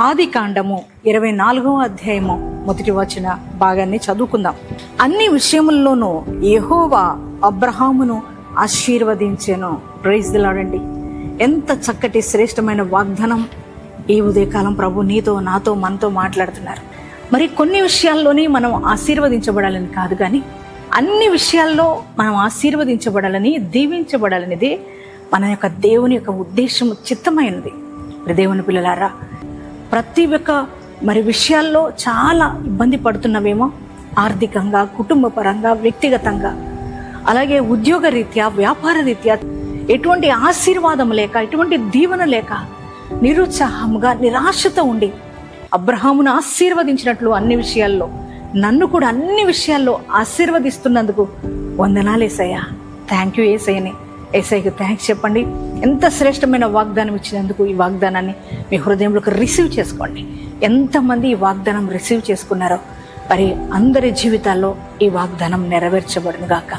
ఆదికాండము 24వ అధ్యాయము మొదటి వచన భాగాన్ని చదువుకుందాం. అన్ని విషయముల్లోనూ యెహోవా అబ్రహామును ఆశీర్వదించెను. ప్రైజ్ ది లార్డ్ అండి. ఎంత చక్కటి శ్రేష్టమైన వాగ్దానం ఈ ఉదయకాలం ప్రభు నీతో నాతో మనతో మాట్లాడుతున్నారు. మరి కొన్ని విషయాల్లోనే మనం ఆశీర్వదించబడాలని కాదు, కానీ అన్ని విషయాల్లో మనం ఆశీర్వదించబడాలని, దీవించబడాలనేది మన యొక్క దేవుని యొక్క ఉద్దేశం, చిత్తమైనది. దేవుని పిల్లలారా, ప్రతి ఒక్క విషయాల్లో చాలా ఇబ్బంది పడుతున్నవేమో, ఆర్థికంగా, కుటుంబ పరంగా, వ్యక్తిగతంగా, అలాగే ఉద్యోగ రీత్యా, వ్యాపార రీత్యా ఎటువంటి ఆశీర్వాదం లేక, ఎటువంటి దీవెన లేక నిరుత్సాహంగా, నిరాశతో ఉండి అబ్రహామును ఆశీర్వదించినట్లు అన్ని విషయాల్లో నన్ను కూడా అన్ని విషయాల్లో ఆశీర్వదిస్తున్నందుకు వందనాలు యేసయ్యా, థ్యాంక్ యూ యేసయ్యని యేసయ్యకు థ్యాంక్స్ చెప్పండి. ఎంత శ్రేష్టమైన వాగ్దానం ఇచ్చినందుకు ఈ వాగ్దానాన్ని మీ హృదయంలోకి రిసీవ్ చేసుకోండి. ఎంతమంది ఈ వాగ్దానం రిసీవ్ చేసుకున్నారో మరి అందరి జీవితాల్లో ఈ వాగ్దానం నెరవేర్చబడును గాక.